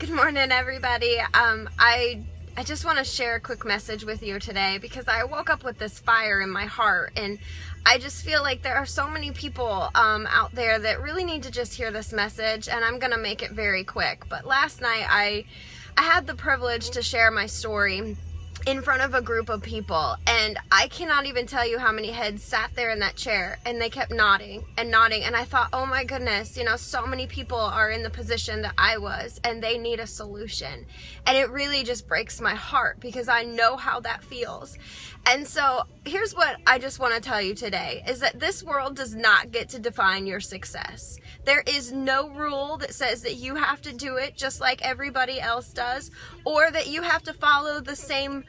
Good morning, everybody. I just want to share a quick message with you today because I woke up with this fire in my heart, and I just feel like there are so many people out there that really need to just hear this message, and I'm gonna make it very quick. But last night I had the privilege to share my story in front of a group of people, and I cannot even tell you how many heads sat there in that chair, and they kept nodding and nodding, and I thought, oh my goodness, so many people are in the position that I was, and they need a solution. And it really just breaks my heart because I know how that feels. And so here's what I just want to tell you today, is that this world does not get to define your success. There is no rule that says that you have to do it just like everybody else does, or that you have to follow the same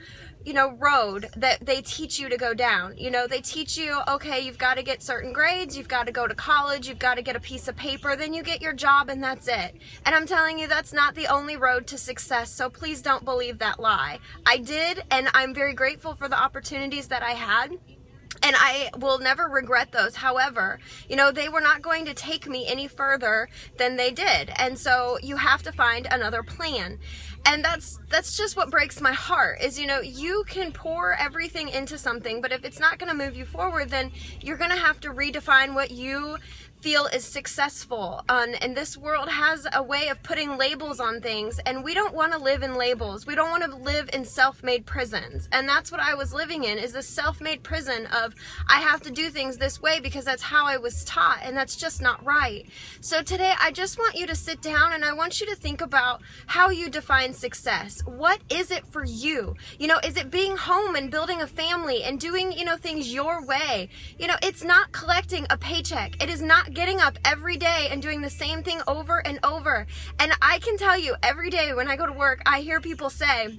road that they teach you to go down. They teach you, okay, you've got to get certain grades, you've got to go to college, you've got to get a piece of paper, then you get your job, and that's it. And I'm telling you, that's not the only road to success, so please don't believe that lie. I did, and I'm very grateful for the opportunities that I had, and I will never regret those. However, they were not going to take me any further than they did. And so you have to find another plan. And that's just what breaks my heart is, you can pour everything into something, but if it's not going to move you forward, then you're going to have to redefine what you feel is successful. And this world has a way of putting labels on things, and we don't want to live in labels. We don't want to live in self-made prisons. And that's what I was living in, is this self-made prison of, I have to do things this way because that's how I was taught, and that's just not right. So today I just want you to sit down, and I want you to think about how you define success. What is it for you? Is it being home and building a family and doing, things your way? It's not collecting a paycheck. It is not getting up every day and doing the same thing over and over. And I can tell you, every day when I go to work, I hear people say,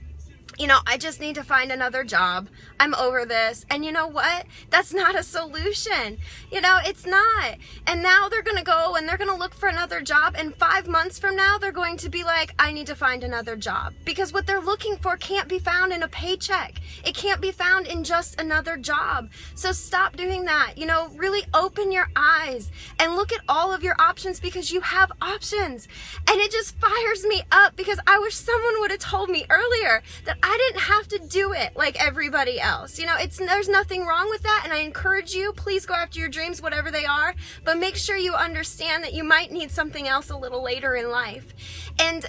I just need to find another job. I'm over this. And you know what? That's not a solution. It's not. And now they're going to go and they're going to look for another job. And 5 months from now, they're going to be like, I need to find another job. Because what they're looking for can't be found in a paycheck. It can't be found in just another job. So stop doing that. Really open your eyes and look at all of your options, because you have options. And it just fires me up because I wish someone would have told me earlier that I didn't have to do it like everybody else. There's nothing wrong with that, and I encourage you, please go after your dreams, whatever they are, but make sure you understand that you might need something else a little later in life. And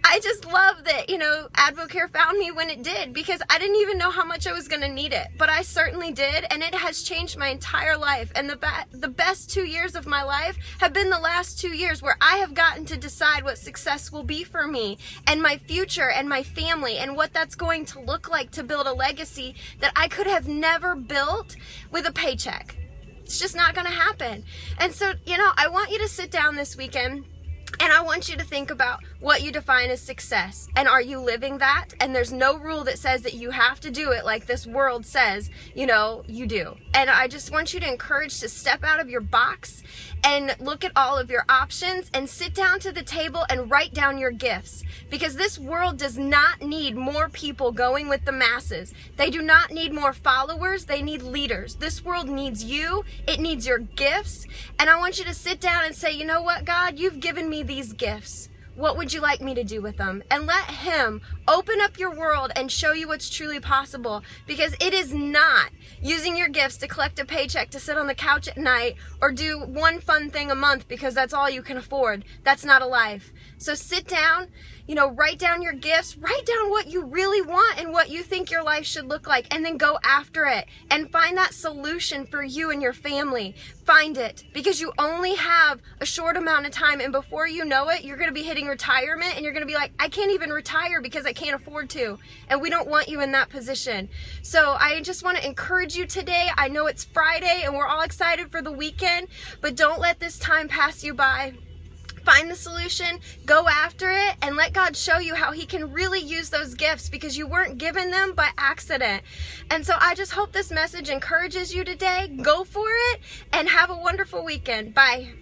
I just love that Advocare found me when it did, because I didn't even know how much I was going to need it, but I certainly did, and it has changed my entire life. And the best 2 years of my life have been the last 2 years, where I have gotten to decide what success will be for me and my future and my family, and what that's going to look like to build a legacy that I could have never built with a paycheck. It's just not going to happen. And so, I want you to sit down this weekend, and I want you to think about what you define as success. And are you living that? And there's no rule that says that you have to do it like this world says, you do. And I just want you to encourage to step out of your box and look at all of your options, and sit down to the table and write down your gifts. Because this world does not need more people going with the masses. They do not need more followers. They need leaders. This world needs you. It needs your gifts. And I want you to sit down and say, you know what, God, you've given me these gifts. What would you like me to do with them? And let Him open up your world and show you what's truly possible. Because it is not using your gifts to collect a paycheck, to sit on the couch at night, or do one fun thing a month because that's all you can afford. That's not a life. So sit down, write down your gifts, write down what you really want and what you think your life should look like, and then go after it and find that solution for you and your family. Find it, because you only have a short amount of time, and before you know it, you're going to be hitting retirement, and you're going to be like, I can't even retire because I can't afford to. And we don't want you in that position. So I just want to encourage you today. I know it's Friday and we're all excited for the weekend, but don't let this time pass you by. Find the solution, go after it, and let God show you how He can really use those gifts, because you weren't given them by accident. And so I just hope this message encourages you today. Go for it and have a wonderful weekend. Bye.